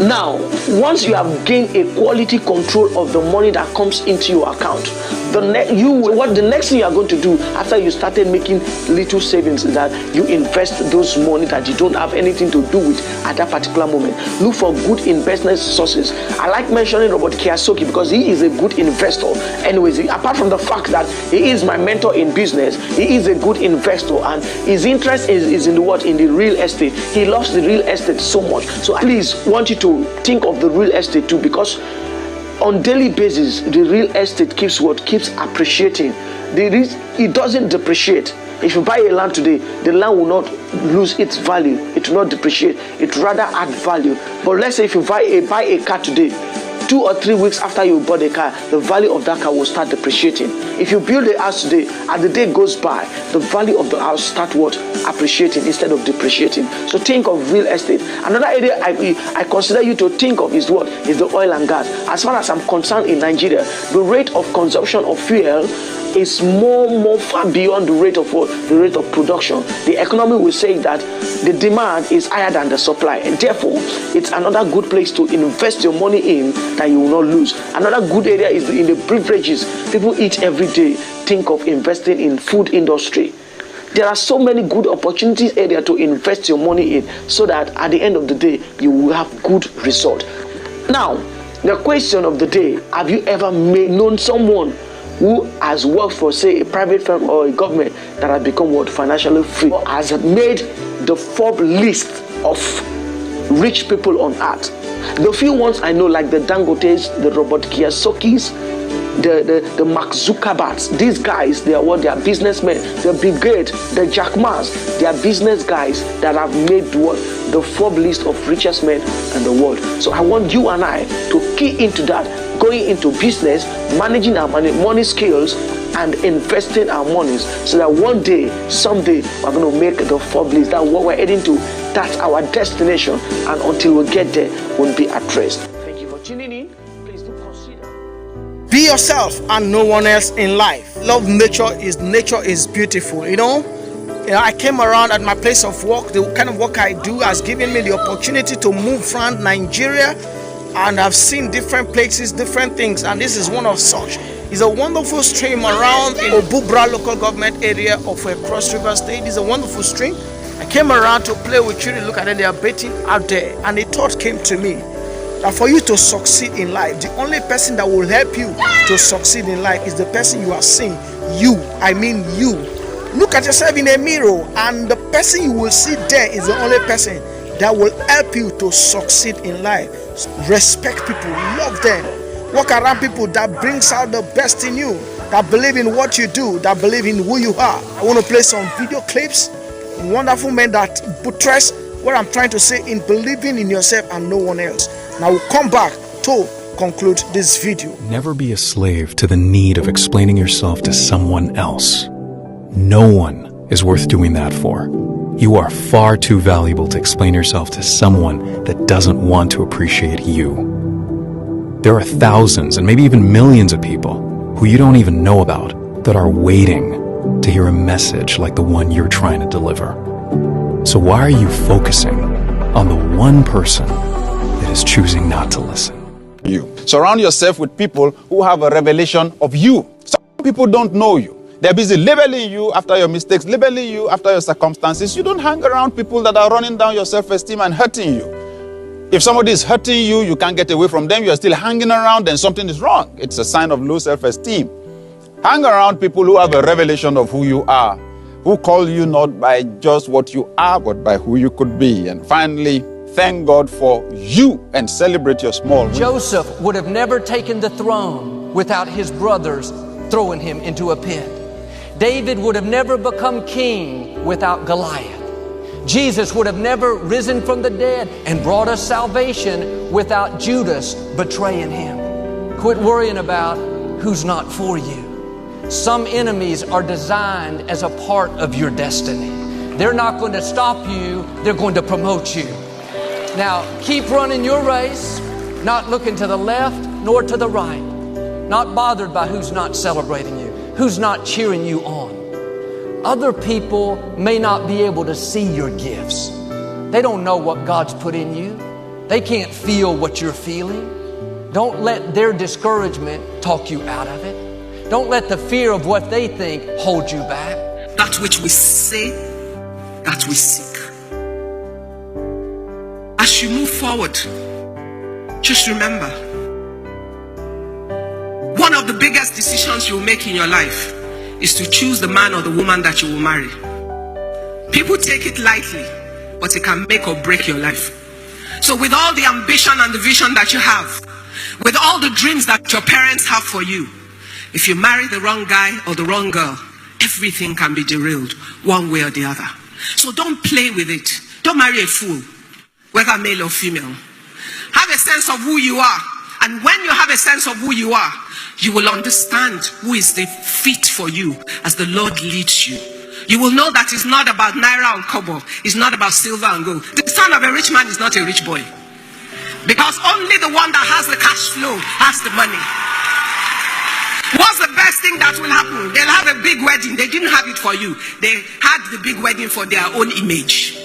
N: Now, once you have gained a quality control of the money that comes into your account, the next thing you are going to do after you started making little savings is that you invest those money that you don't have anything to do with at that particular moment. Look for good investment sources. I like mentioning Robert Kiyosaki because he is a good investor. Anyways, apart from the fact that he is my mentor in business, he is a good investor, and his interest is in the what? In the real estate. He loves the real estate so much. So please want you to think of the real estate too, because on daily basis the real estate keeps appreciating. It doesn't depreciate. If you buy a land today, the land will not lose its value, it will not depreciate, it rather add value. But let's say if you buy a car today, 2 or 3 weeks after you bought the car, the value of that car will start depreciating. If you build a house today, as the day goes by, the value of the house start appreciating instead of depreciating. So think of real estate. Another area I consider you to think of is what? Is the oil and gas. As far as I'm concerned, in Nigeria, the rate of consumption of fuel is more far beyond the rate of what? The rate of production. The economy will say that the demand is higher than the supply, and therefore it's another good place to invest your money in that you will not lose. Another good area is in the beverages. People eat every day. Think of investing in food industry. There are so many good opportunities area to invest your money in, so that at the end of the day you will have good result. Now, the question of the day: have you ever known someone who has worked for, say, a private firm or a government that has become financially free, or has made the Forbes list of rich people on earth? The few ones I know, like the Dangotes, the Robert Kiyosakis, the Mark Zuckerbergs, these guys, they are businessmen. The Bill Gates, the Jack Ma's, they are business guys that have made the Forbes list of richest men in the world. So I want you and I to key into that, going into business, managing our money skills, and investing our monies, so that one day, someday, we're going to make the Forbes list. That's what we're heading to. That's our destination, and until we get there, we'll be at rest. Thank you for tuning in. Please do consider.
A: Be yourself and no one else in life. Love nature is beautiful. You know, I came around at my place of work. The kind of work I do has given me the opportunity to move around Nigeria, and I've seen different places, different things, and this is one of such. It's a wonderful stream around in Obubra local government area of Cross River State. It's a wonderful stream. I came around to play with children, look at them, they are bathing out there, and a thought came to me that for you to succeed in life, the only person that will help you to succeed in life is the person you are seeing. You. Look at yourself in a mirror, and the person you will see there is the only person that will help you to succeed in life. Respect people, love them, walk around people that brings out the best in you, that believe in what you do, that believe in who you are. I want to play some video clips, wonderful men that buttress what I'm trying to say in believing in yourself and no one else. Now we'll come back to conclude this video.
O: Never be a slave to the need of explaining yourself to someone else. No one is worth doing that for. You are far too valuable to explain yourself to someone that doesn't want to appreciate you. There are thousands and maybe even millions of people who you don't even know about that are waiting to hear a message like the one you're trying to deliver. So why are you focusing on the one person that is choosing not to listen?
P: You. Surround yourself with people who have a revelation of you. Some people don't know you. They're busy labeling you after your mistakes, labeling you after your circumstances. You don't hang around people that are running down your self-esteem and hurting you. If somebody is hurting you, you can't get away from them, you're still hanging around, then something is wrong. It's a sign of low self-esteem. Hang around people who have a revelation of who you are, who call you not by just what you are, but by who you could be. And finally, thank God for you and celebrate your small wins.
Q: Joseph would have never taken the throne without his brothers throwing him into a pit. David would have never become king without Goliath. Jesus would have never risen from the dead and brought us salvation without Judas betraying him. Quit worrying about who's not for you. Some enemies are designed as a part of your destiny. They're not going to stop you, they're going to promote you. Now, keep running your race, not looking to the left nor to the right, not bothered by who's not celebrating you, who's not cheering you on. Other people may not be able to see your gifts. They don't know what God's put in you. They can't feel what you're feeling. Don't let their discouragement talk you out of it. Don't let the fear of what they think hold you back.
R: That which we say, that we seek. As you move forward, just remember, one of the biggest decisions you'll make in your life is to choose the man or the woman that you will marry. People take it lightly, but it can make or break your life. So with all the ambition and the vision that you have, with all the dreams that your parents have for you, if you marry the wrong guy or the wrong girl, everything can be derailed one way or the other. So don't play with it. Don't marry a fool, whether male or female. Have a sense of who you are. And when you have a sense of who you are, you will understand who is the fit for you as the Lord leads you. You will know that it's not about naira and kobo. It's not about silver and gold. The son of a rich man is not a rich boy. Because only the one that has the cash flow has the money. What's the best thing that will happen? They'll have a big wedding. They didn't have it for you. They had the big wedding for their own image.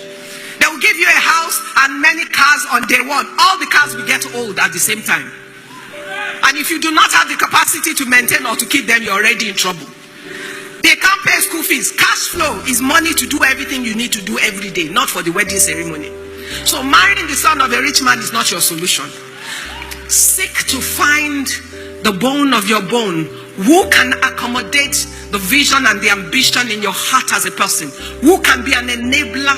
R: They will give you a house and many cars on day one. All the cars will get old at the same time. And if you do not have the capacity to maintain or to keep them, you're already in trouble. They can't pay school fees. Cash flow is money to do everything you need to do every day, not for the wedding ceremony. So marrying the son of a rich man is not your solution. Seek to find the bone of your bone. Who can accommodate the vision and the ambition in your heart as a person? Who can be an enabler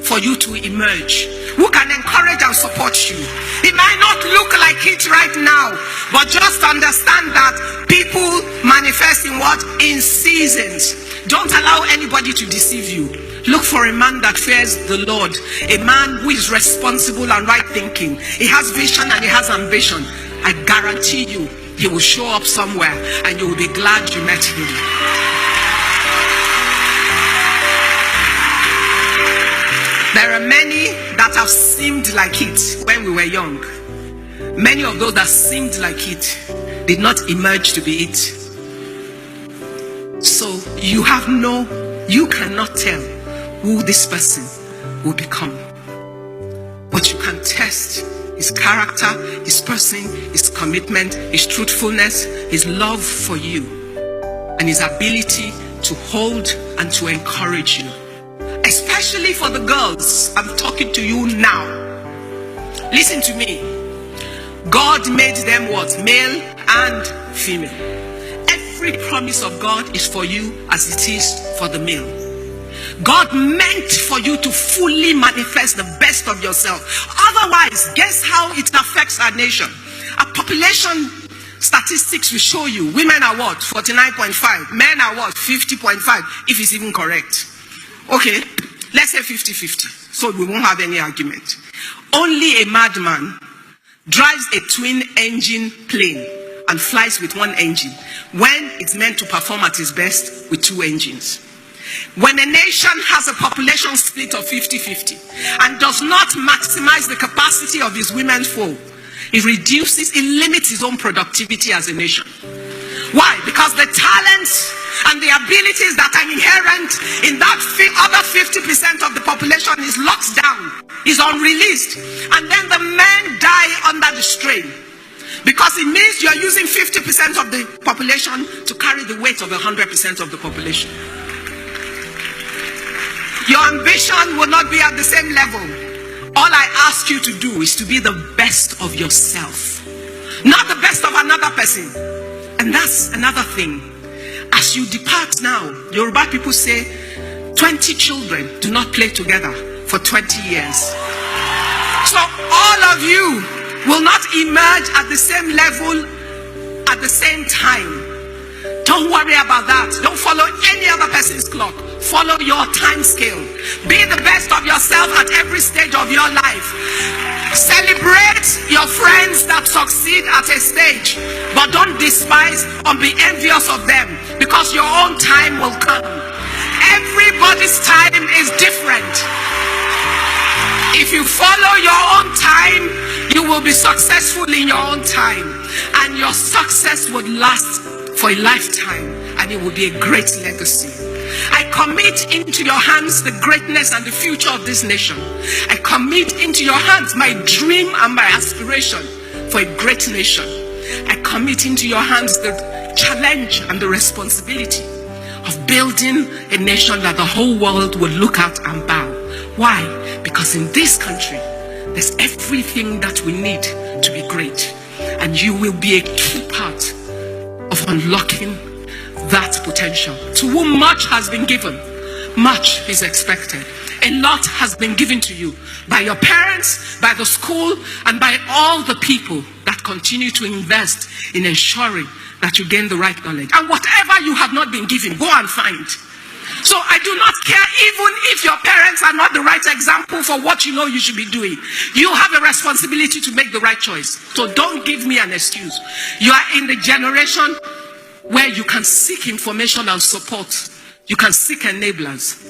R: for you to emerge? Who can encourage and support you? It might not look like it right now, but just understand that people manifest in what? In seasons. Don't allow anybody to deceive you. Look for a man that fears the Lord, a man who is responsible and right thinking. He has vision and he has ambition. I guarantee you, he will show up somewhere and you will be glad you met him. There are many that have seemed like it when we were young. Many of those that seemed like it did not emerge to be it. So you cannot tell who this person will become. But you can test his character, his person, his commitment, his truthfulness, his love for you, and his ability to hold and to encourage you. Especially for the girls, I'm talking to you now. Listen to me. God made them what? Male and female. Every promise of God is for you as it is for the male. God meant for you to fully manifest the best of yourself. Otherwise, guess how it affects our nation? Our population statistics will show you women are what? 49.5. Men are what? 50.5, if it's even correct. Okay. Let's say 50-50, so we won't have any argument. Only a madman drives a twin-engine plane and flies with one engine when it's meant to perform at its best with two engines. When a nation has a population split of 50-50 and does not maximize the capacity of its women's fold, it limits its own productivity as a nation. Why? Because the talents and the abilities that are inherent in that other 50% of the population is locked down, is unreleased, and then the men die under the strain. Because it means you are using 50% of the population to carry the weight of 100% of the population. Your ambition will not be at the same level. All I ask you to do is to be the best of yourself, not the best of another person. And that's another thing. As you depart now, Yoruba people say 20 children do not play together for 20 years. So all of you will not emerge at the same level at the same time. Don't worry about that. Don't follow any other person's clock. Follow your time scale. Be the best of yourself at every stage of your life. Celebrate your friends that succeed at a stage, but don't despise or be envious of them, because your own time will come. Everybody's time is different. If you follow your own time, you will be successful in your own time, and your success would last for a lifetime, and it will be a great legacy. I commit into your hands the greatness and the future of this nation. I commit into your hands my dream and my aspiration for a great nation. I commit into your hands the challenge and the responsibility of building a nation that the whole world will look at and bow. Why? Because in this country, there's everything that we need to be great. And you will be a key part of unlocking that potential. To whom much has been given, much is expected. A lot has been given to you by your parents, by the school, and by all the people that continue to invest in ensuring that you gain the right knowledge. And whatever you have not been given, go and find. So I do not care even if your parents are not the right example for what you know you should be doing. You have a responsibility to make the right choice. So don't give me an excuse. You are in the generation where you can seek information and support. You can seek enablers.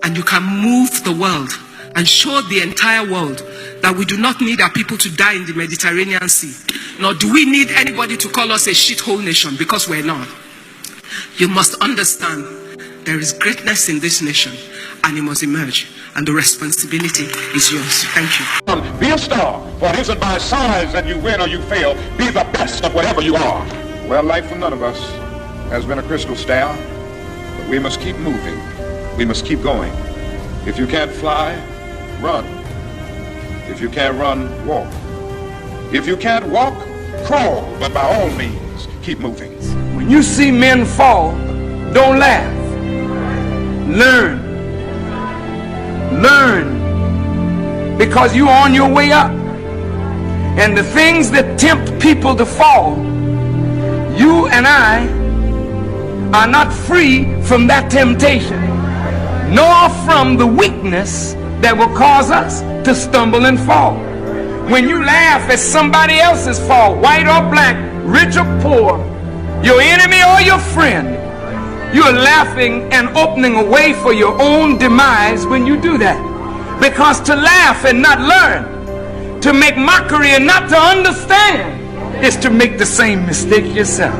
R: And you can move the world and show the entire world that we do not need our people to die in the Mediterranean Sea. Nor do we need anybody to call us a shithole nation, because we're not. You must understand there is greatness in this nation, and it must emerge. And the responsibility is yours. Thank you.
S: Be a star, for it isn't by size that you win or you fail. Be the best of whatever you are. Well, life for none of us has been a crystal stair, but we must keep moving. We must keep going. If you can't fly, run. If you can't run, walk. If you can't walk, crawl. But by all means, keep moving.
T: When you see men fall, don't laugh. Learn. Learn. Because you're on your way up. And the things that tempt people to fall, you and I are not free from that temptation, nor from the weakness that will cause us to stumble and fall. When you laugh at somebody else's fall, white or black, rich or poor, your enemy or your friend, you are laughing and opening a way for your own demise when you do that. Because to laugh and not learn, to make mockery and not to understand, is to make the same mistake yourself.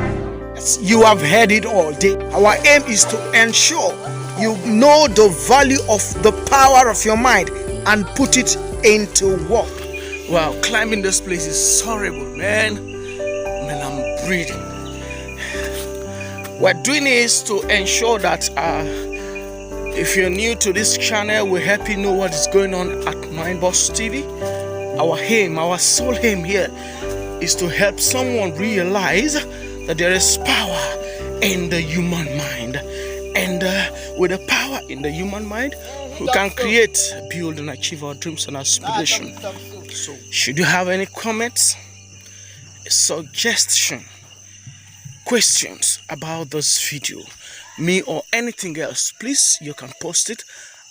A: You have heard it all day. Our aim is to ensure you know the value of the power of your mind and put it into work. Wow, climbing this place is horrible, man. Man, I'm breathing. We're doing this to ensure that if you're new to this channel, we help you know what is going on at Mindboss TV. Our aim, our sole aim here is to help someone realize that there is power in the human mind. And with the power in the human mind, we can create, build, and achieve our dreams and aspirations. So, should you have any comments, suggestion, questions about this video, me or anything else, please, you can post it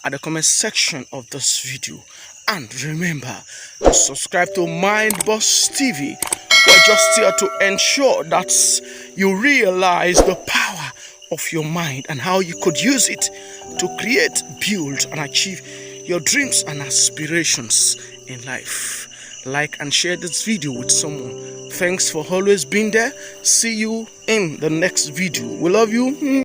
A: at the comment section of this video. And remember to subscribe to Mind Boss TV. We're just here to ensure that you realize the power of your mind and how you could use it to create, build, and achieve your dreams and aspirations in life. Like and share this video with someone. Thanks for always being there. See you in the next video. We love you.